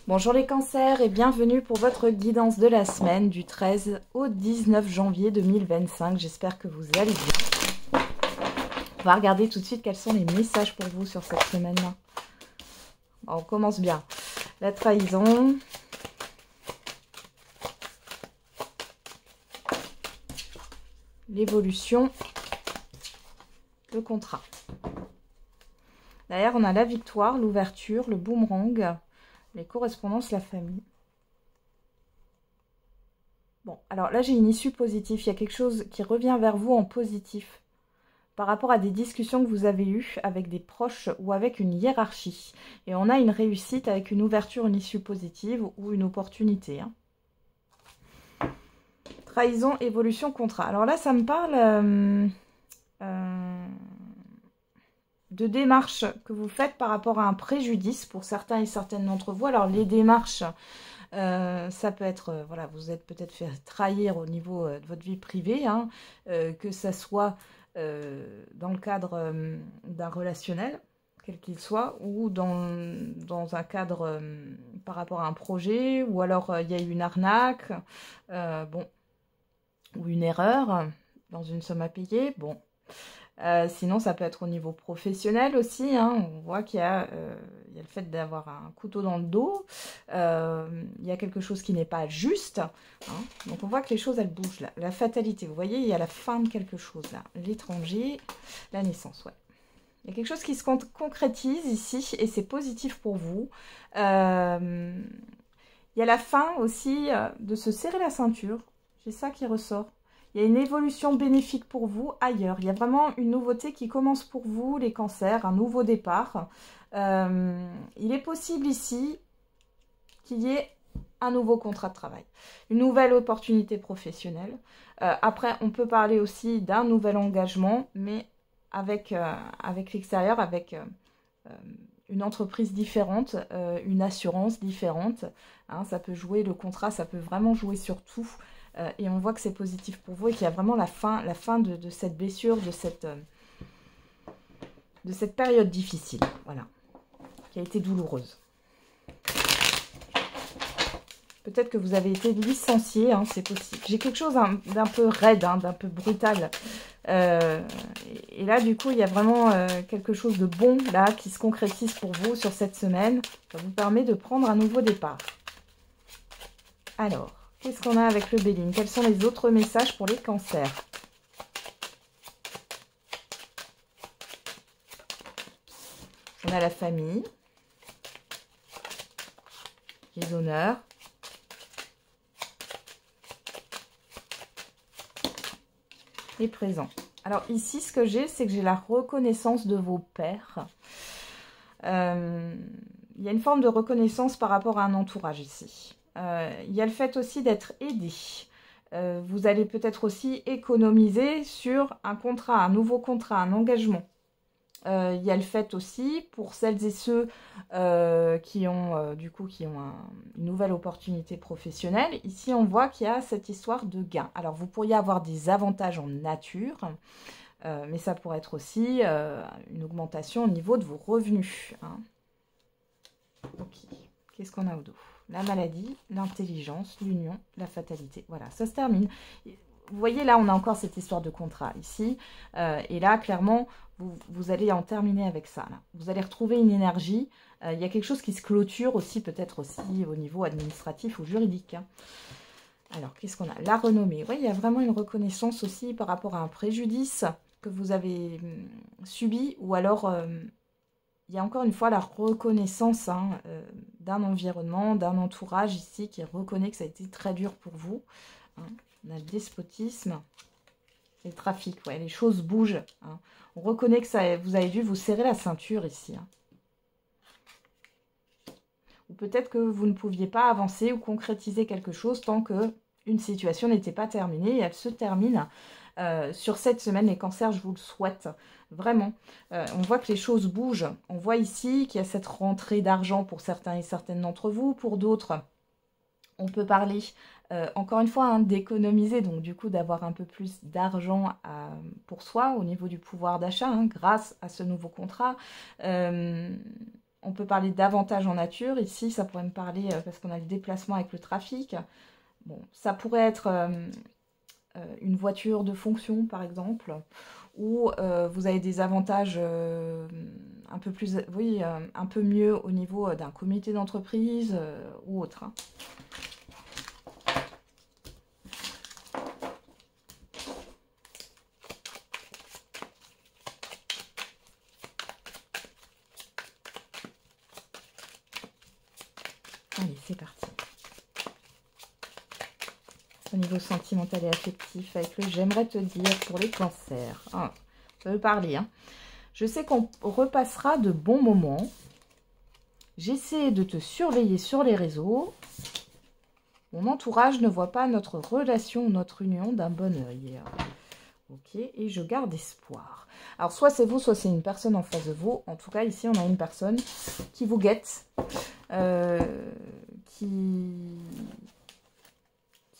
Bonjour les cancers et bienvenue pour votre guidance de la semaine du 13 au 19 janvier 2025. J'espère que vous allez bien. On va regarder tout de suite quels sont les messages pour vous sur cette semaine-là. On commence bien. La trahison. L'évolution. Le contrat. Derrière, on a la victoire, l'ouverture, le boomerang. Les correspondances, la famille. Bon, alors là, j'ai une issue positive. Il y a quelque chose qui revient vers vous en positif par rapport à des discussions que vous avez eues avec des proches ou avec une hiérarchie. Et on a une réussite avec une ouverture, une issue positive ou une opportunité. Trahison, évolution, contrat. Alors là, ça me parle de démarches que vous faites par rapport à un préjudice pour certains et certaines d'entre vous. Alors les démarches, ça peut être, voilà, vous êtes peut-être fait trahir au niveau de votre vie privée, hein, que ça soit dans le cadre d'un relationnel, quel qu'il soit, ou dans un cadre par rapport à un projet, ou alors il y a eu une arnaque, bon, ou une erreur dans une somme à payer, bon. Sinon, ça peut être au niveau professionnel aussi. Hein. On voit qu'il y a le fait d'avoir un couteau dans le dos. Il y a quelque chose qui n'est pas juste. Hein. Donc, on voit que les choses, elles bougent là. La fatalité, vous voyez, il y a la fin de quelque chose là. L'étranger, la naissance, ouais. Il y a quelque chose qui se concrétise ici et c'est positif pour vous. Il y a la fin aussi de se serrer la ceinture. C'est ça qui ressort. Il y a une évolution bénéfique pour vous ailleurs. Il y a vraiment une nouveauté qui commence pour vous, les cancers, un nouveau départ. Il est possible ici qu'il y ait un nouveau contrat de travail, une nouvelle opportunité professionnelle. Après, on peut parler aussi d'un nouvel engagement, mais avec l'extérieur, avec une entreprise différente, une assurance différente. Hein, ça peut jouer, le contrat, ça peut vraiment jouer sur tout. Et on voit que c'est positif pour vous et qu'il y a vraiment la fin de cette blessure, de cette période difficile, voilà, qui a été douloureuse. Peut-être que vous avez été licencié, hein, c'est possible. J'ai quelque chose d'un peu raide, hein, d'un peu brutal. Et là, du coup, il y a vraiment quelque chose de bon là qui se concrétise pour vous sur cette semaine. Ça vous permet de prendre un nouveau départ. Alors, qu'est-ce qu'on a avec le Béline? Quels sont les autres messages pour les cancers? On a la famille, les honneurs, les présents. Alors ici, ce que j'ai, c'est que j'ai la reconnaissance de vos pairs. Il y a une forme de reconnaissance par rapport à un entourage ici. Il y a le fait aussi d'être aidé. Vous allez peut-être aussi économiser sur un contrat, un nouveau contrat, un engagement. Il y a le fait aussi, pour celles et ceux qui ont une nouvelle opportunité professionnelle, ici on voit qu'il y a cette histoire de gain. Alors vous pourriez avoir des avantages en nature, mais ça pourrait être aussi une augmentation au niveau de vos revenus. Hein. Ok, qu'est-ce qu'on a au dos? La maladie, l'intelligence, l'union, la fatalité. Voilà, ça se termine. Vous voyez, là, on a encore cette histoire de contrat ici. Et là, clairement, vous allez en terminer avec ça. Là. Vous allez retrouver une énergie. Il y a quelque chose qui se clôture aussi, peut-être aussi au niveau administratif ou juridique. Hein. Alors, qu'est-ce qu'on a? La renommée. Oui, il y a vraiment une reconnaissance aussi par rapport à un préjudice que vous avez subi. Ou alors, il y a encore une fois la reconnaissance d'un environnement, d'un entourage ici qui reconnaît que ça a été très dur pour vous. Hein. On a le despotisme et le trafic. Ouais, les choses bougent. Hein. On reconnaît que vous avez dû vous serrer la ceinture ici. Hein. Ou peut-être que vous ne pouviez pas avancer ou concrétiser quelque chose tant qu'une situation n'était pas terminée. Et elle se termine sur cette semaine. Les cancers, je vous le souhaite. Vraiment. On voit que les choses bougent. On voit ici qu'il y a cette rentrée d'argent pour certains et certaines d'entre vous. Pour d'autres, on peut parler, encore une fois, hein, d'économiser, donc du coup d'avoir un peu plus d'argent pour soi au niveau du pouvoir d'achat, hein, grâce à ce nouveau contrat. on peut parler d'avantages en nature. Ici, ça pourrait me parler, parce qu'on a le déplacement avec le trafic. Bon, ça pourrait être une voiture de fonction, par exemple, ou vous avez des avantages un peu plus, oui, un peu mieux au niveau d'un comité d'entreprise ou autre. Hein. Allez, c'est parti. Au niveau sentimental et affectif, avec le j'aimerais te dire pour les cancers. Ah, ça veut parler. Hein. Je sais qu'on repassera de bons moments. J'essaie de te surveiller sur les réseaux. Mon entourage ne voit pas notre relation, notre union d'un bon œil. Ok, et je garde espoir. Alors, soit c'est vous, soit c'est une personne en face de vous. En tout cas, ici, on a une personne qui vous guette, qui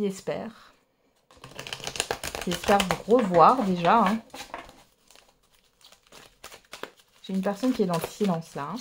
espère vous revoir déjà. Hein. J'ai une personne qui est dans le silence là. Hein.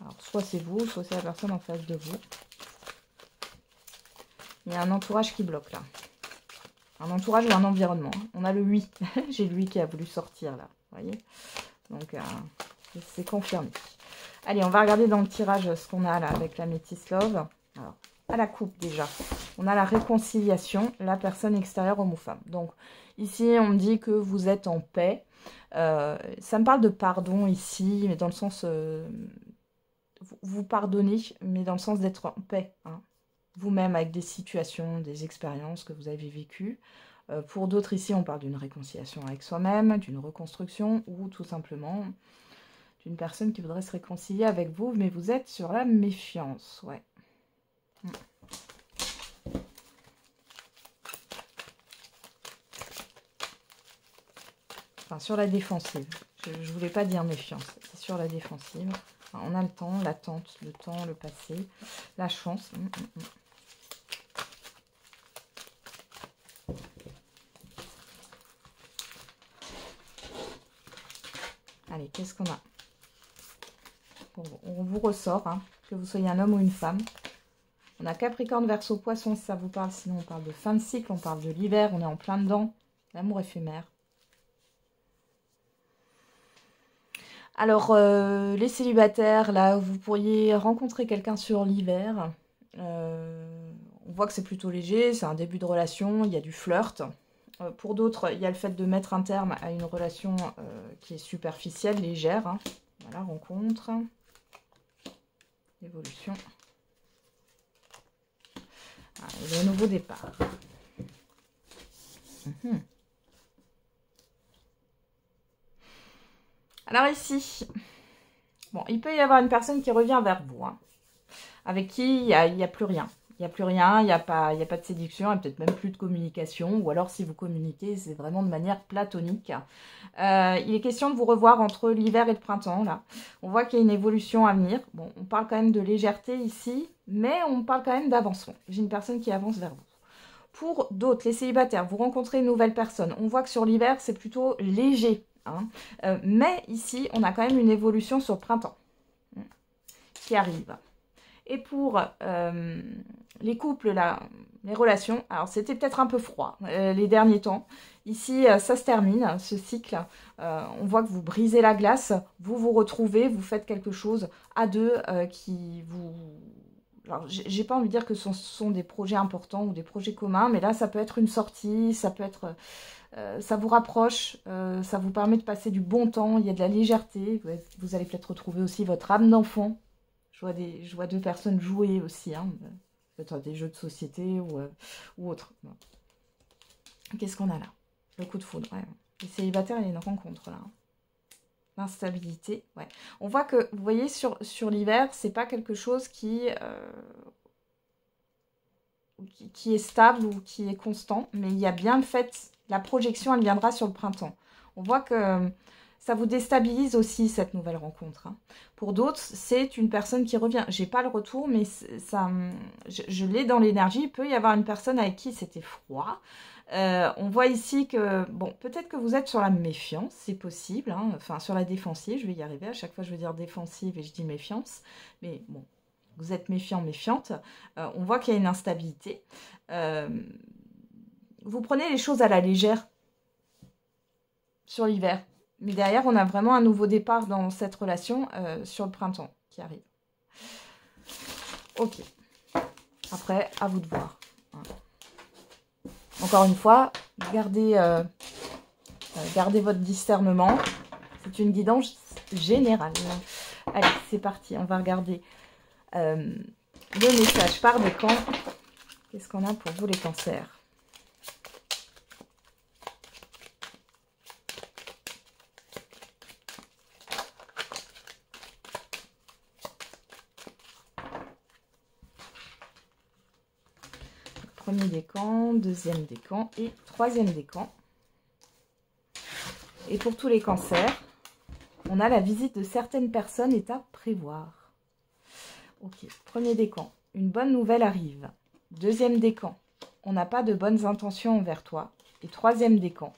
Alors, soit c'est vous, soit c'est la personne en face de vous. Il y a un entourage qui bloque là. Un entourage ou un environnement. On a le oui. J'ai lui qui a voulu sortir là. Vous voyez? Donc, c'est confirmé. Allez, on va regarder dans le tirage ce qu'on a là avec la Métis Love. Alors, à la coupe déjà. On a la réconciliation, la personne extérieure homme ou femme. Donc, ici, on me dit que vous êtes en paix. Ça me parle de pardon ici, mais dans le sens... vous pardonnez, mais dans le sens d'être en paix. Hein. Vous-même avec des situations, des expériences que vous avez vécues. Pour d'autres ici, on parle d'une réconciliation avec soi-même, d'une reconstruction ou tout simplement d'une personne qui voudrait se réconcilier avec vous, mais vous êtes sur la méfiance. Ouais. Enfin, sur la défensive. Je ne voulais pas dire méfiance, c'est sur la défensive. Enfin, on a le temps, l'attente, le temps, le passé, la chance. Allez, qu'est-ce qu'on a? Bon, on vous ressort, hein, que vous soyez un homme ou une femme. On a Capricorne, Verseau, Poisson, si ça vous parle. Sinon, on parle de fin de cycle, on parle de l'hiver, on est en plein dedans. L'amour éphémère. Alors, les célibataires, là, vous pourriez rencontrer quelqu'un sur l'hiver. On voit que c'est plutôt léger, c'est un début de relation, il y a du flirt. Pour d'autres, il y a le fait de mettre un terme à une relation qui est superficielle, légère. Hein. Voilà, rencontre. Évolution. Ah, et le nouveau départ. Alors ici, bon, il peut y avoir une personne qui revient vers vous, hein, avec qui il n'y a plus rien. Il n'y a plus rien, il n'y a pas de séduction, il n'y a peut-être même plus de communication. Ou alors, si vous communiquez, c'est vraiment de manière platonique. Il est question de vous revoir entre l'hiver et le printemps, là. On voit qu'il y a une évolution à venir. Bon, on parle quand même de légèreté ici, mais on parle quand même d'avancement. J'ai une personne qui avance vers vous. Pour d'autres, les célibataires, vous rencontrez une nouvelle personne. On voit que sur l'hiver, c'est plutôt léger. Hein. Mais ici, on a quand même une évolution sur le printemps qui arrive. Et pour les couples, là, les relations, alors c'était peut-être un peu froid les derniers temps. Ici, ça se termine, ce cycle. On voit que vous brisez la glace, vous vous retrouvez, vous faites quelque chose à deux qui vous... Alors, j'ai pas envie de dire que ce sont des projets importants ou des projets communs, mais là, ça peut être une sortie, ça peut être... ça vous rapproche, ça vous permet de passer du bon temps, il y a de la légèreté. Vous allez peut-être retrouver aussi votre âme d'enfant. Je vois deux personnes jouer aussi, hein. Peut-être des jeux de société ou autre. Bon. Qu'est-ce qu'on a là? Le coup de foudre. Ouais. Les célibataires, il y a une rencontre là. L'instabilité. Ouais. On voit que, vous voyez, sur l'hiver, c'est pas quelque chose qui est stable ou qui est constant, mais il y a bien le fait, la projection, elle viendra sur le printemps. On voit que ça vous déstabilise aussi cette nouvelle rencontre. Hein. Pour d'autres, c'est une personne qui revient. J'ai pas le retour, mais ça, je l'ai dans l'énergie. Il peut y avoir une personne avec qui c'était froid. On voit ici que, bon, peut-être que vous êtes sur la méfiance, c'est possible. Hein. Enfin, sur la défensive, je vais y arriver. À chaque fois, je veux dire défensive et je dis méfiance. Mais bon, vous êtes méfiant, méfiante. On voit qu'il y a une instabilité. Vous prenez les choses à la légère sur l'hiver. Mais derrière, on a vraiment un nouveau départ dans cette relation sur le printemps qui arrive. Ok. Après, à vous de voir. Encore une fois, gardez votre discernement. C'est une guidance générale. Allez, c'est parti. On va regarder le message par décan. Qu'est-ce qu'on a pour vous les cancers ? Premier décan, deuxième décan et troisième décan. Et pour tous les cancers, on a la visite de certaines personnes est à prévoir. Ok, premier décan, une bonne nouvelle arrive. Deuxième décan, on n'a pas de bonnes intentions envers toi. Et troisième décan,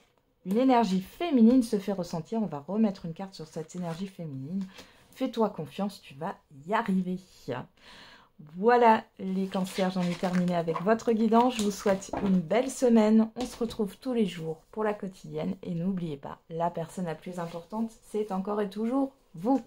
une énergie féminine se fait ressentir. On va remettre une carte sur cette énergie féminine. Fais-toi confiance, tu vas y arriver. Voilà les cancers, j'en ai terminé avec votre guidance. Je vous souhaite une belle semaine. On se retrouve tous les jours pour la quotidienne. Et n'oubliez pas, la personne la plus importante, c'est encore et toujours vous.